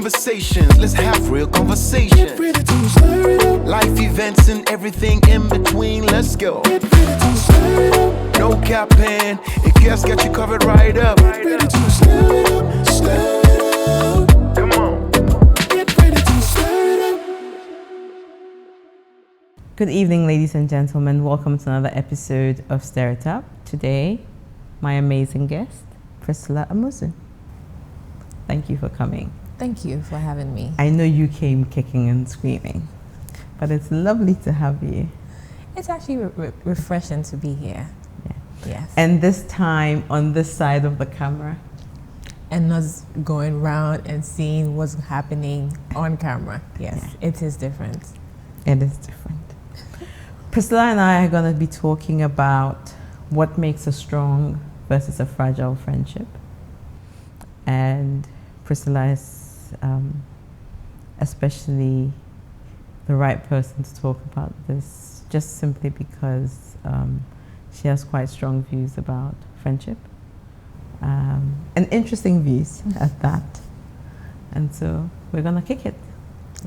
conversations. Let's have real conversations. Get ready to stir it up. Life events and everything in between. Let's go. Get ready to stir it up. No capping. If guests got you covered right up. Get ready to stir it up. Stir it up. Come on. Get ready to stir it up. Good evening, ladies and gentlemen. Welcome to another episode of Stir It Up. Today, my amazing guest, Priscilla and Akua. Thank you for coming. Thank you for having me. I know you came kicking and screaming, but it's lovely to have you. It's actually refreshing to be here. Yeah. Yes. And this time on this side of the camera. And not going around and seeing what's happening on camera. Yes, Yeah. it is different. It is different. Priscilla and I are going to be talking about what makes a strong versus a fragile friendship. And Priscilla is especially the right person to talk about this, just simply because she has quite strong views about friendship, and interesting views at that. And so we're gonna kick it.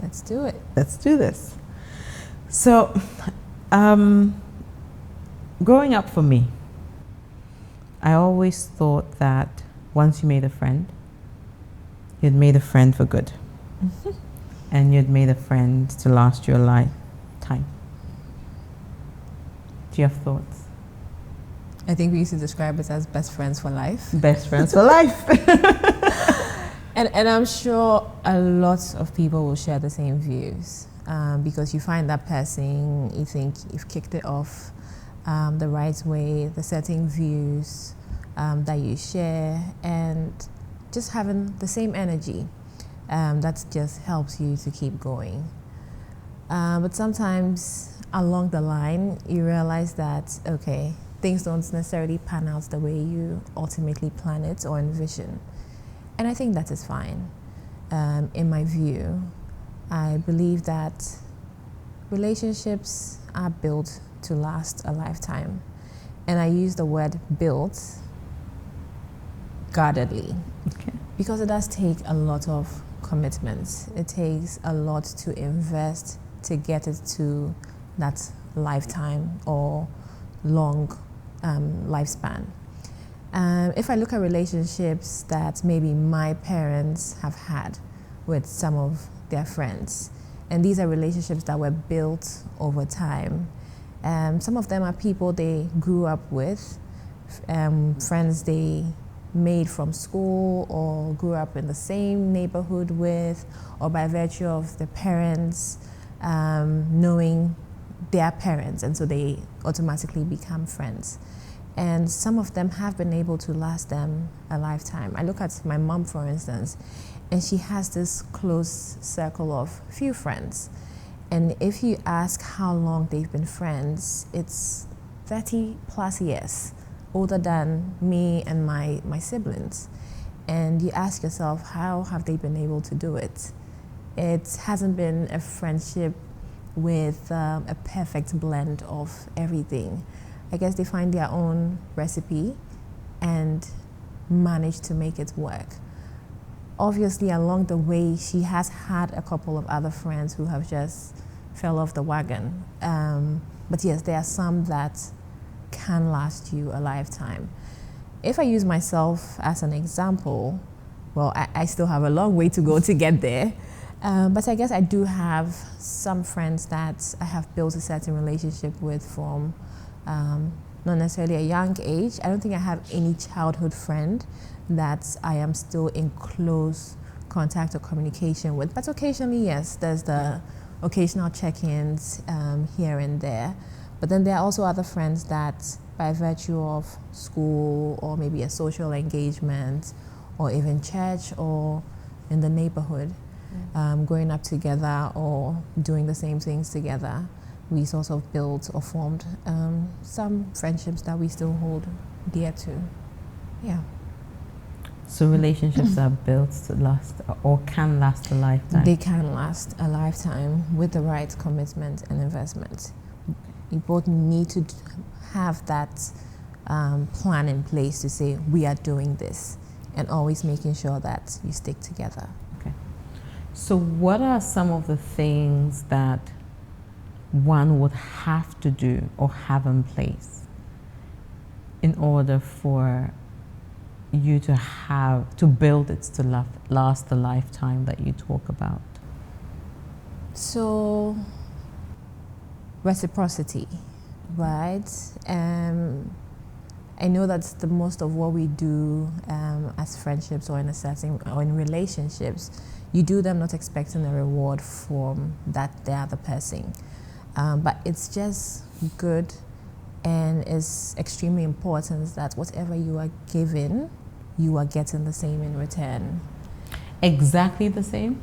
Let's do it. Let's do this. So, growing up for me, I always thought that once you made a friend, you'd made a friend for good. Mm-hmm. And you'd made a friend to last your lifetime. Do you have thoughts? I think we used to describe it as best friends for life. Best friends for life. And I'm sure a lot of people will share the same views, because you find that person, you think you've kicked it off the right way, the certain views that you share, and just having the same energy that just helps you to keep going. But sometimes along the line, you realize that, okay, things don't necessarily pan out the way you ultimately plan it or envision. And I think that is fine. In my view, I believe that relationships are built to last a lifetime. And I use the word built guardedly. Okay. Because it does take a lot of commitments. It takes a lot to invest to get it to that lifetime or long lifespan. If I look at relationships that maybe my parents have had with some of their friends, and these are relationships that were built over time. Some of them are people they grew up with, friends they made from school or grew up in the same neighborhood with, or by virtue of the parents knowing their parents, and so they automatically become friends. And some of them have been able to last them a lifetime. I look at my mom, for instance, and she has this close circle of few friends. And if you ask how long they've been friends, it's 30 plus years, older than me and my siblings. And you ask yourself, how have they been able to do it? It hasn't been a friendship with a perfect blend of everything. I guess they find their own recipe and manage to make it work. Obviously, along the way, she has had a couple of other friends who have just fell off the wagon. But yes, there are some that can last you a lifetime. If I use myself as an example, well, I still have a long way to go to get there. But I guess I do have some friends that I have built a certain relationship with from not necessarily a young age. I don't think I have any childhood friend that I am still in close contact or communication with. But occasionally, yes, there's the occasional check-ins here and there. But then there are also other friends that, by virtue of school or maybe a social engagement or even church or in the neighborhood, growing up together or doing the same things together, we sort of built or formed some friendships that we still hold dear to. Yeah. So relationships are built to last or can last a lifetime? They can last a lifetime with the right commitment and investment. You both need to have that plan in place to say, we are doing this, and always making sure that you stick together. Okay. So what are some of the things that one would have to do or have in place in order for you to build it to last the lifetime that you talk about? So, reciprocity, right? I know that's the most of what we do as friendships or in a setting or in relationships. You do them not expecting a reward from the other person. But it's just good, and it's extremely important that whatever you are giving, you are getting the same in return. Exactly the same?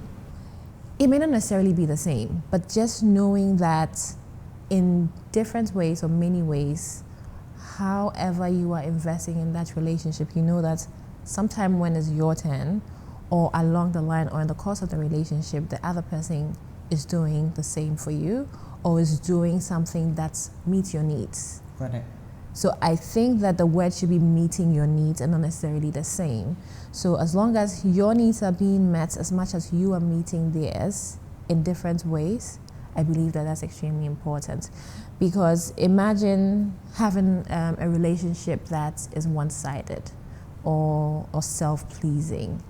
It may not necessarily be the same, but just knowing that in different ways or many ways, however you are investing in that relationship, you know that sometime when it's your turn, or along the line or in the course of the relationship, the other person is doing the same for you or is doing something that meets your needs. Got it. So I think that the word should be meeting your needs and not necessarily the same. So as long as your needs are being met as much as you are meeting theirs in different ways, I believe that that's extremely important. Because imagine having a relationship that is one-sided or self-pleasing.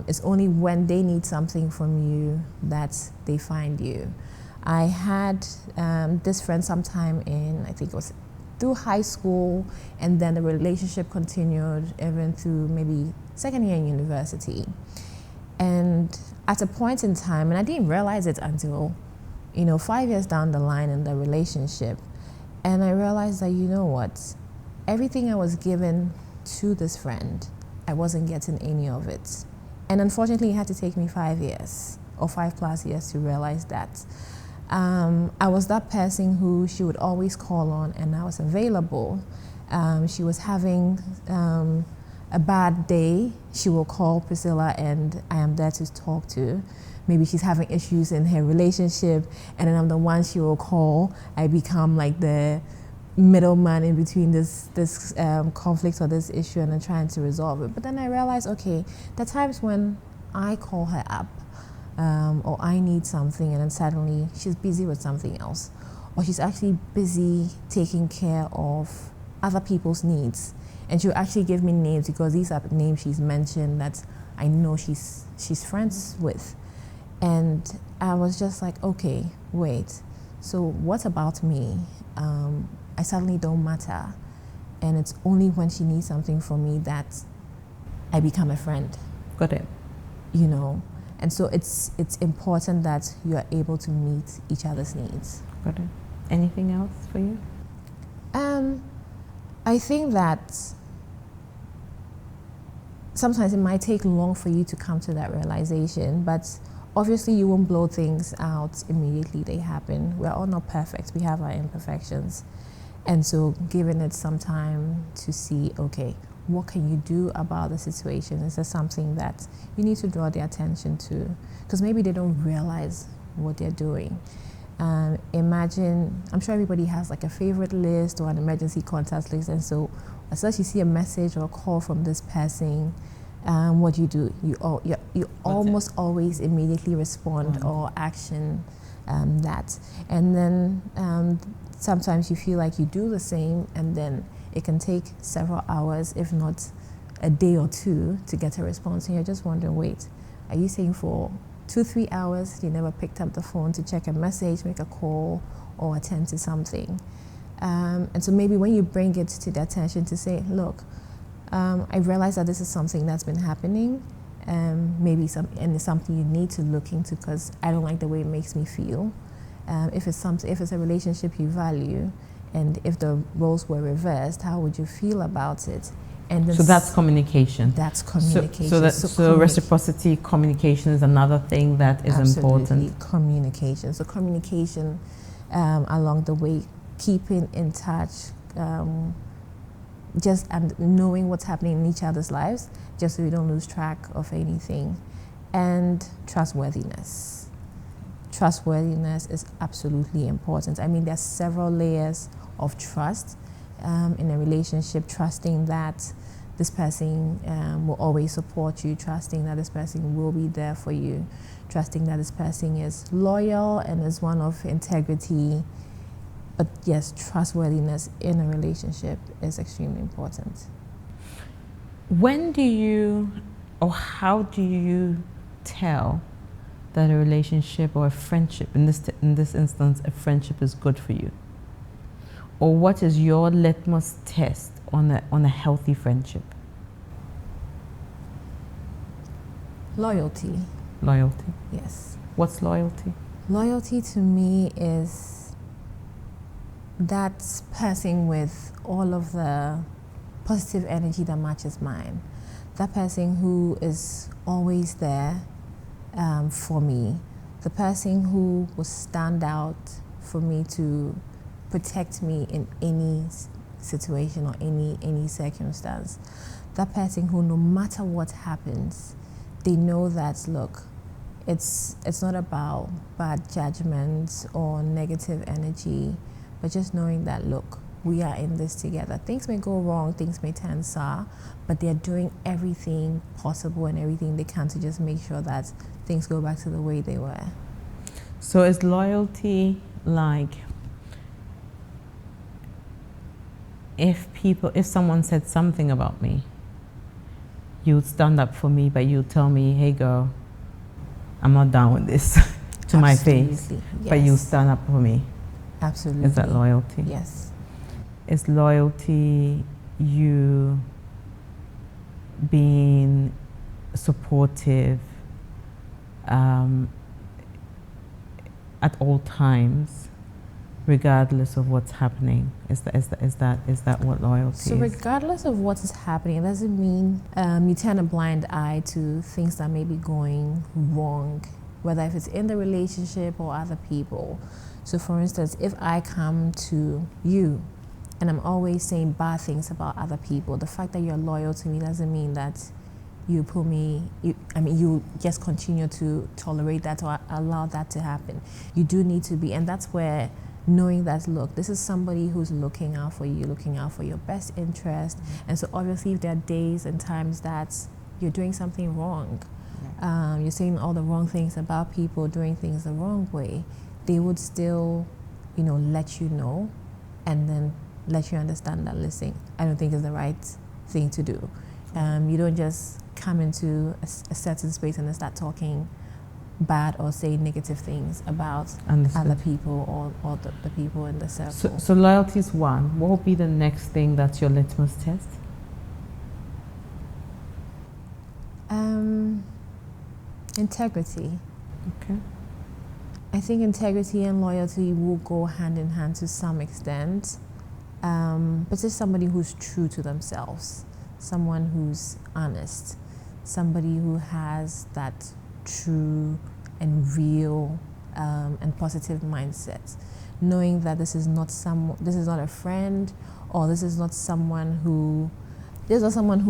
It's only when they need something from you that they find you. I had this friend sometime in, I think it was through high school, and then the relationship continued even through maybe second year in university. And at a point in time, and I didn't realize it until, 5 years down the line in the relationship, and I realized that, you know what, everything I was given to this friend, I wasn't getting any of it. And unfortunately, it had to take me 5 years or 5+ years to realize that. I was that person who she would always call on, and I was available. She was having a bad day, she will call Priscilla, and I am there to talk to. Maybe she's having issues in her relationship, and then I'm the one she will call. I become like the middleman in between this conflict or this issue, and then trying to resolve it. But then I realized, okay, there are times when I call her up, or I need something, and then suddenly she's busy with something else, or she's actually busy taking care of other people's needs, and she'll actually give me names because these are names she's mentioned that I know she's friends with. And I was just like, okay, wait, so what about me? I suddenly don't matter, and it's only when she needs something from me that I become a friend. Got it. And so it's important that you are able to meet each other's needs. Got it. Anything else for you? I think that sometimes it might take long for you to come to that realization, but obviously you won't blow things out immediately. They happen. We're all not perfect. We have our imperfections. And so giving it some time to see, okay, what can you do about the situation? Is there something that you need to draw their attention to? Because maybe they don't realize what they're doing. Imagine, I'm sure everybody has like a favorite list or an emergency contact list. And so as soon as you see a message or a call from this person, what do? You almost always immediately respond or action that. And then sometimes you feel like you do the same, and then it can take several hours, if not a day or two, to get a response. And you're just wondering, wait, are you saying for 2-3 hours you never picked up the phone to check a message, make a call, or attend to something? And so maybe when you bring it to their attention to say, look, I realize that this is something that's been happening, and it's something you need to look into because I don't like the way it makes me feel. If it's a relationship you value, and if the roles were reversed, how would you feel about it? And then so that's communication. That's communication. So reciprocity, communication is another thing that is important. Communication. So communication along the way, keeping in touch, just and knowing what's happening in each other's lives, just so you don't lose track of anything. And trustworthiness. Trustworthiness is absolutely important. I mean, there's several layers of trust in a relationship, trusting that this person will always support you, trusting that this person will be there for you, trusting that this person is loyal and is one of integrity. But yes, trustworthiness in a relationship is extremely important. When do you, or how do you tell that a relationship or a friendship, in this instance, a friendship is good for you? Or what is your litmus test on a healthy friendship? Loyalty. Loyalty. Yes. What's loyalty? Loyalty to me is that person with all of the positive energy that matches mine. That person who is always there for me. The person who will stand out for me to protect me in any situation or any circumstance. That person who, no matter what happens, they know that, look, it's not about bad judgments or negative energy, but just knowing that, look, we are in this together. Things may go wrong, things may turn sour, but they're doing everything possible and everything they can to just make sure that things go back to the way they were. So is loyalty like if someone said something about me, you'd stand up for me, but you'd tell me, hey girl, I'm not down with this to my face, Yes. but you stand up for me. Absolutely. Is that loyalty? Yes. Is loyalty you being supportive at all times, regardless of what's happening? Is that what loyalty So is? regardless of what is happening, it doesn't mean you turn a blind eye to things that may be going wrong, whether if it's in the relationship or other people. So for instance, if I come to you and I'm always saying bad things about other people, the fact that you're loyal to me doesn't mean that you you just continue to tolerate that or allow that to happen. You do need to be, and that's where knowing that, look, this is somebody who's looking out for you, looking out for your best interest. And so obviously if there are days and times that you're doing something wrong, you're saying all the wrong things about people, doing things the wrong way, they would still, let you know and then let you understand that, listen, I don't think it's the right thing to do. You don't just come into a certain space and then start talking bad or say negative things about other people or the people in the circle. So loyalty is one. What will be the next thing that's your litmus test? Integrity. Okay. I think integrity and loyalty will go hand in hand to some extent, but just somebody who's true to themselves, someone who's honest, somebody who has that true and real and positive mindset, knowing that this is not a friend, or this is not someone who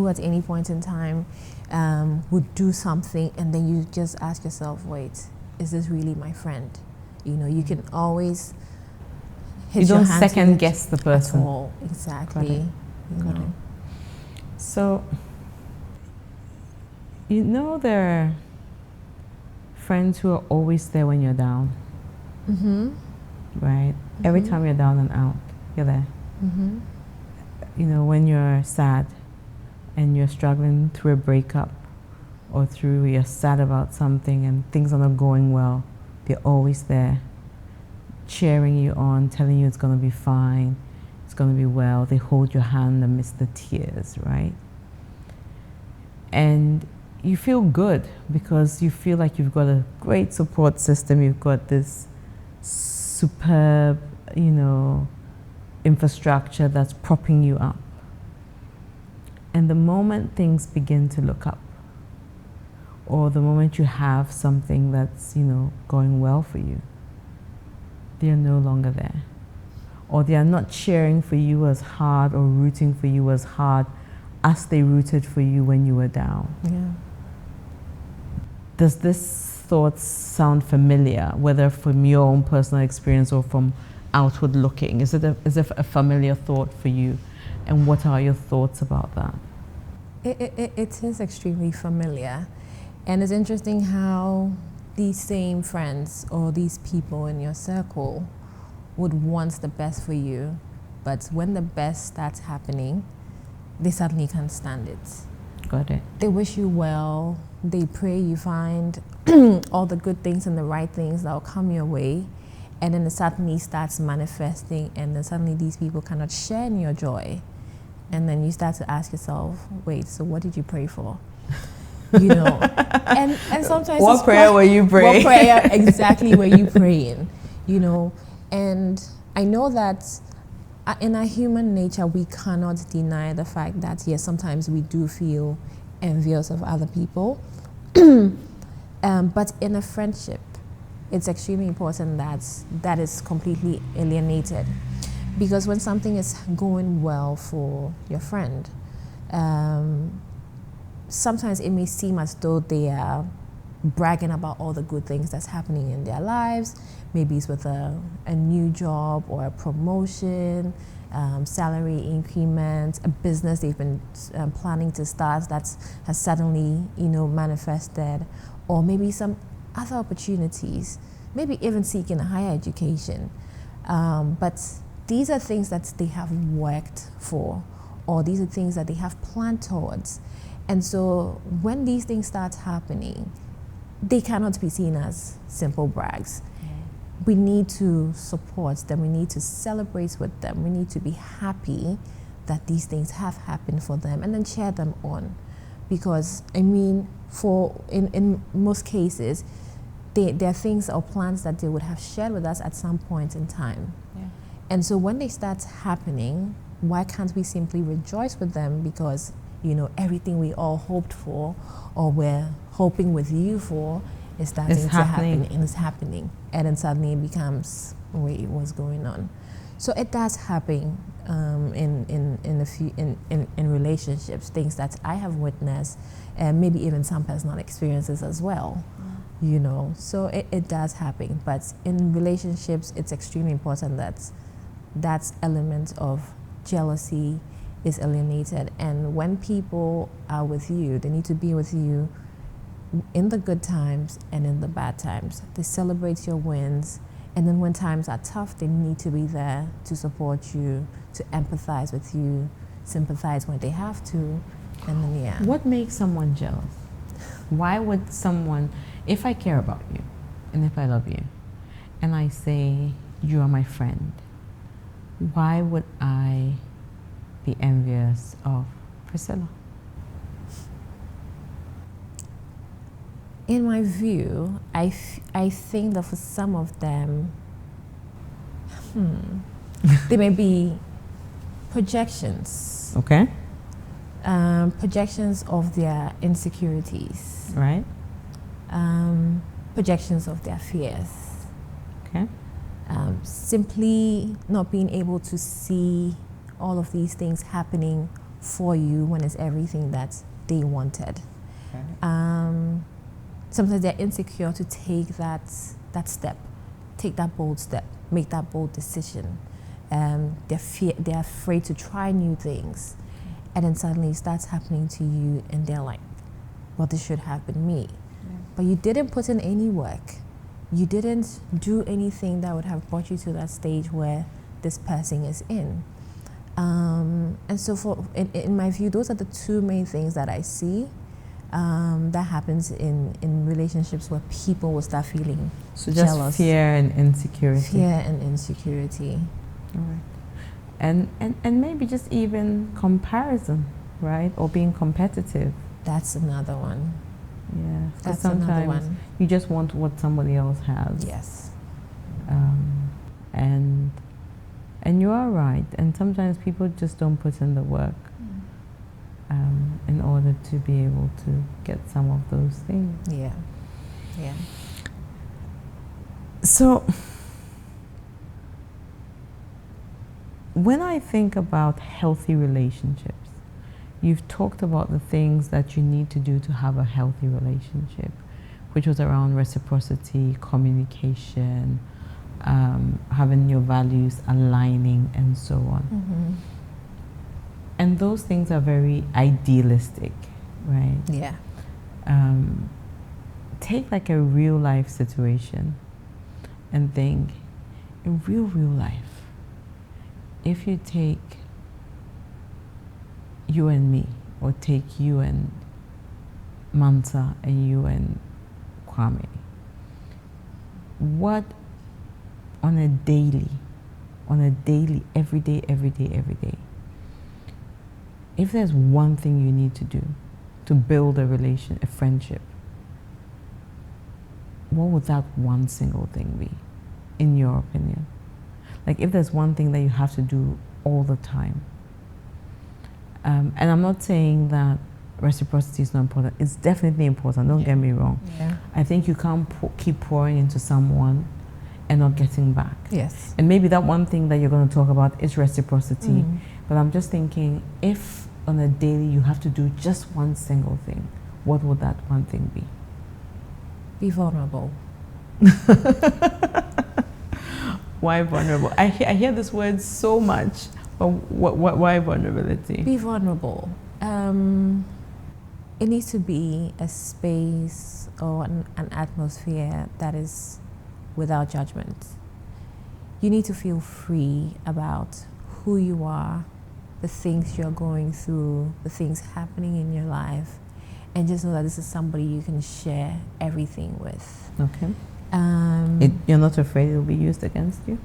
at any point in time would do something and then you just ask yourself, wait, is this really my friend? You can always hit you your don't hands second with guess the person. at all. Exactly. Got it. So there are friends who are always there when you're down. Mm-hmm. Right? Mm-hmm. Every time you're down and out, you're there. Mm-hmm. When you're sad and you're struggling through a breakup or you're sad about something and things are not going well, they're always there, cheering you on, telling you it's going to be fine, it's going to be well. They hold your hand amidst the tears, right? And you feel good because you feel like you've got a great support system, you've got this superb, infrastructure that's propping you up. And the moment things begin to look up, or the moment you have something that's, going well for you, they are no longer there. Or they are not cheering for you as hard or rooting for you as hard as they rooted for you when you were down. Yeah. Does this thought sound familiar, whether from your own personal experience or from outward looking? Is it a familiar thought for you? And what are your thoughts about that? It is extremely familiar. And it's interesting how these same friends or these people in your circle would want the best for you, but when the best starts happening, they suddenly can't stand it. Got it. They wish you well, they pray you find all the good things and the right things that will come your way, and then it suddenly starts manifesting, and then suddenly these people cannot share in your joy. And then you start to ask yourself, wait, so what did you pray for? You know, and sometimes What prayer were you praying? What prayer exactly were you praying? You know, and I know that in our human nature, we cannot deny the fact that yes, sometimes we do feel envious of other people, but in a friendship, it's extremely important that that is completely alienated. Because when something is going well for your friend, sometimes it may seem as though they are bragging about all the good things that's happening in their lives. Maybe it's with a new job or a promotion, salary increment, a business they've been planning to start that has suddenly, manifested, or maybe some other opportunities, maybe even seeking a higher education. But these are things that they have worked for, or these are things that they have planned towards. And so when these things start happening, they cannot be seen as simple brags. We need to support them. We need to celebrate with them. We need to be happy that these things have happened for them, and then cheer them on. Because, in most cases, there are things or plans that they would have shared with us at some point in time. Yeah. And so when they start happening, why can't we simply rejoice with them? Because, everything we all hoped for, or we're hoping with you for, is starting to happen, and it's happening. And then suddenly it becomes, wait, what's going on? So it does happen in relationships, things that I have witnessed, and maybe even some personal experiences as well. So it does happen. But in relationships, it's extremely important that element of jealousy is alienated. And when people are with you, they need to be with you in the good times and in the bad times. They celebrate your wins, and then when times are tough, they need to be there to support you, to empathize with you, sympathize when they have to, and then yeah. What makes someone jealous? Why would someone, if I care about you and if I love you, and I say you are my friend, why would I be envious of Priscilla? In my view, I think that for some of them, they may be projections. Okay. Projections of their insecurities. Right. Projections of their fears. Okay. Simply not being able to see all of these things happening for you when it's everything that they wanted. Okay. Sometimes they're insecure to take that step, take that bold step, make that bold decision. They're afraid to try new things, and then suddenly it starts happening to you, and they're like, well, this should have been me. Yeah. But you didn't put in any work. You didn't do anything that would have brought you to that stage where this person is in. And so in my view, those are the two main things that I see that happens in relationships where people will start feeling jealous. Just fear and insecurity. Fear and insecurity. All right. And maybe just even comparison, right? Or being competitive. That's another one. Yeah. That's sometimes another one. You just want what somebody else has. Yes. And you are right. And sometimes people just don't put in the work in order to be able to get some of those things. Yeah. Yeah. So when I think about healthy relationships, you've talked about the things that you need to do to have a healthy relationship, which was around reciprocity, communication, having your values aligning, and so on. And those things are very idealistic, right? Yeah. Take like a real life situation and think, in real life, if you take you and me, or take you and Manta and you and Kwame, what on a daily, every day, if there's one thing you need to do to build a friendship, what would that one single thing be, in your opinion? Like, if there's one thing that you have to do all the time, and I'm not saying that reciprocity is not important. It's definitely important, don't get me wrong. Yeah. I think you can't keep pouring into someone and not getting back. Yes. And maybe that one thing that you're going to talk about is reciprocity. But I'm just thinking, if on a daily you have to do just one single thing, what would that one thing be? Be vulnerable. Why vulnerable? I hear this word so much, but why vulnerability? Be vulnerable. It needs to be a space or an atmosphere that is without judgment. You need to feel free about who you are, the things you're going through, the things happening in your life, and just know that this is somebody you can share everything with. Okay. You're not afraid it'll be used against you?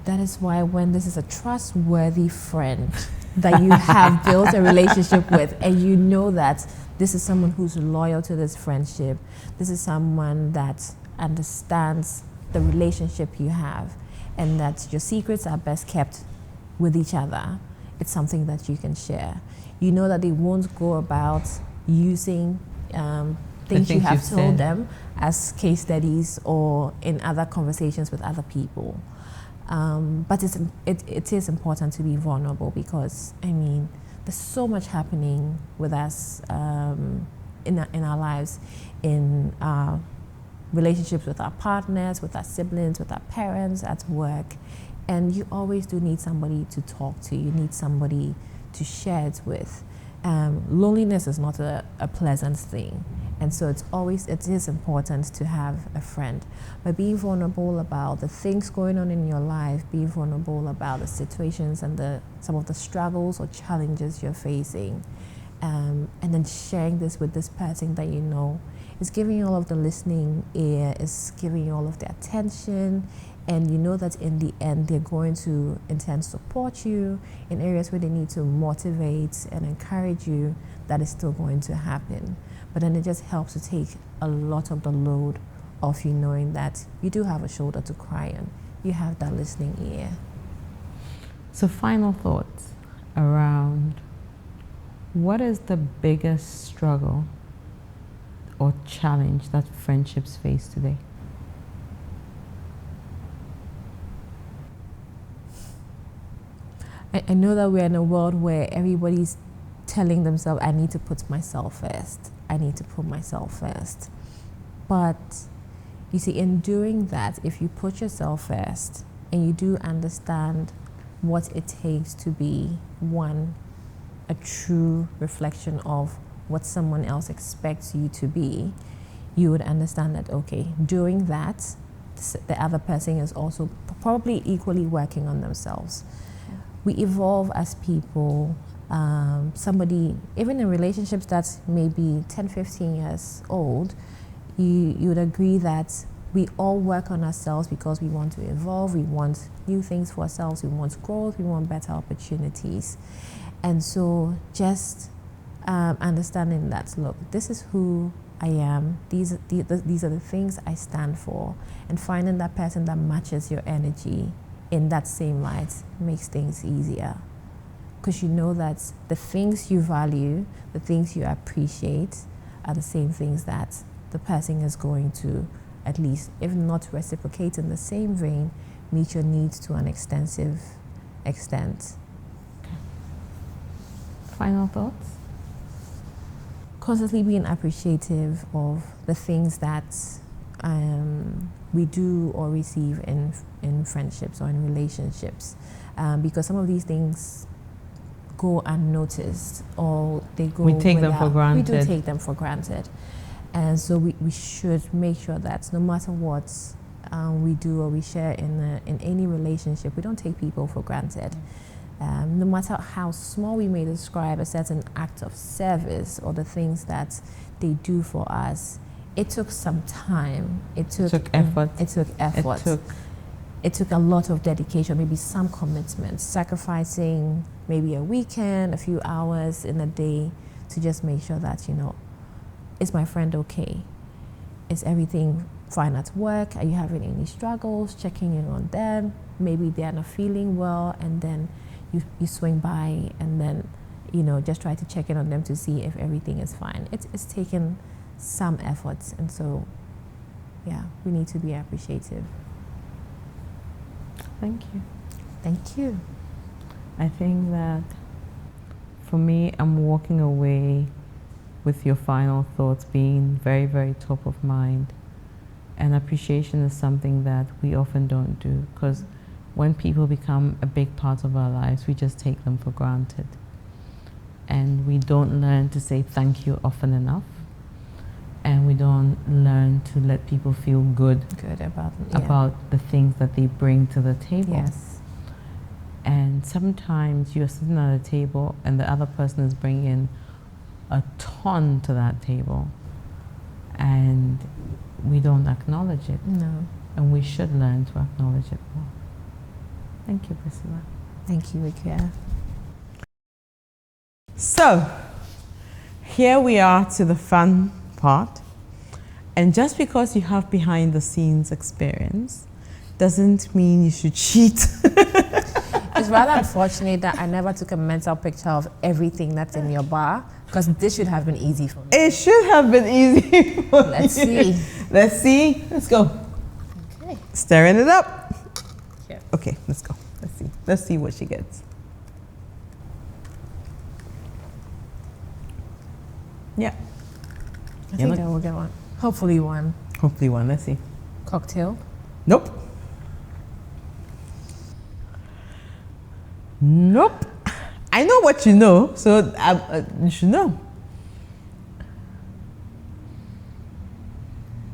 That is why when this is a trustworthy friend that you have built a relationship with, and you know that this is someone who's loyal to this friendship, this is someone that understands the relationship you have, and that your secrets are best kept with each other, it's something that you can share. You know that they won't go about using things you have told them as case studies or in other conversations with other people. But it is important to be vulnerable, because, I mean, there's so much happening with us in our lives, in our relationships with our partners, with our siblings, with our parents, at work. And you always do need somebody to talk to. You need somebody to share it with. Loneliness is not a pleasant thing. And so it is important to have a friend. But being vulnerable about the things going on in your life, being vulnerable about the situations and some of the struggles or challenges you're facing, and then sharing this with this person that you know, is giving you all of the listening ear, is giving you all of the attention, and you know that in the end they're going to intend to support you in areas where they need to motivate and encourage you. That is still going to happen. But then it just helps to take a lot of the load off you, knowing that you do have a shoulder to cry on. You have that listening ear. So, final thoughts around, what is the biggest struggle or challenge that friendships face today? I know that we're in a world where everybody's telling themselves, I need to put myself first. I need to put myself first. But you see, in doing that, if you put yourself first and you do understand what it takes to be, one, a true reflection of what someone else expects you to be, you would understand that, okay, doing that, the other person is also probably equally working on themselves. We evolve as people. Somebody, even in relationships that may be 10, 15 years old, you would agree that we all work on ourselves because we want to evolve, we want new things for ourselves, we want growth, we want better opportunities. And so just understanding that, look, this is who I am, these are the things I stand for, and finding that person that matches your energy in that same light makes things easier. Because you know that the things you value, the things you appreciate, are the same things that the person is going to, at least, if not reciprocate in the same vein, meet your needs to an extensive extent. Final thoughts? Constantly being appreciative of the things that we do or receive in friendships or in relationships, because some of these things go unnoticed, or they go We take them for without- granted. We do take them for granted. And so we should make sure that no matter what we do or we share in any relationship, we don't take people for granted. No matter how small we may describe a certain act of service or the things that they do for us, it took some time. It took effort. It took effort. It took a lot of dedication, maybe some commitment, sacrificing maybe a weekend, a few hours in a day to just make sure that, is my friend okay? Is everything fine at work? Are you having any struggles? Checking in on them. Maybe they are not feeling well, and then you swing by and then, just try to check in on them to see if everything is fine. It's taken some efforts, and so, yeah, we need to be appreciative. Thank you. Thank you. I think that for me, I'm walking away with your final thoughts being very, very top of mind. And appreciation is something that we often don't do, because when people become a big part of our lives, we just take them for granted. And we don't learn to say thank you often enough. And we don't learn to let people feel good about the things that they bring to the table. Yes. And sometimes you're sitting at a table and the other person is bringing a ton to that table, and we don't acknowledge it. No. And we should learn to acknowledge it more. Thank you, Priscilla. Thank you, Akua. So, here we are to the fun part. And just because you have behind the scenes experience doesn't mean you should cheat. It's rather unfortunate that I never took a mental picture of everything that's in your bar, because this should have been easy for me. It should have been easy for Let's you. see. Let's see. Let's go. Okay. Stirring it up. Yeah. Okay, let's go. Let's see. Let's see what she gets. Yeah. I think I will get one. Hopefully one. Hopefully one. Let's see. Cocktail. Nope. Nope. I know what you know, so you should know.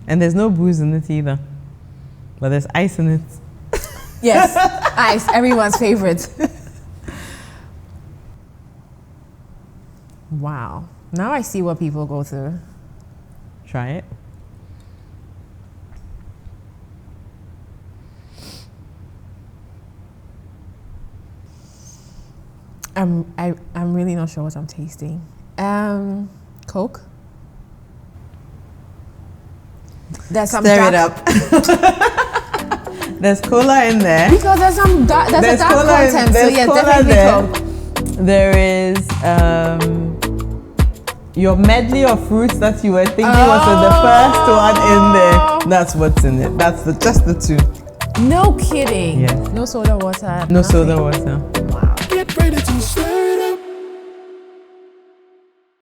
And there's no booze in it either, but there's ice in it. Yes, ice. Everyone's favorite. Wow. Now I see what people go through. Try it. I'm really not sure what I'm tasting. Coke. There's some Stir it dark, up. There's cola in there. because there's some dark, there's a dark cola content. So there's yeah, cola definitely there. Coke. There is your medley of fruits that you were thinking was the first one in there. That's what's in it. That's just the two. No kidding. Yes. No soda water. No nothing. soda water. Wow. Get ready to slay.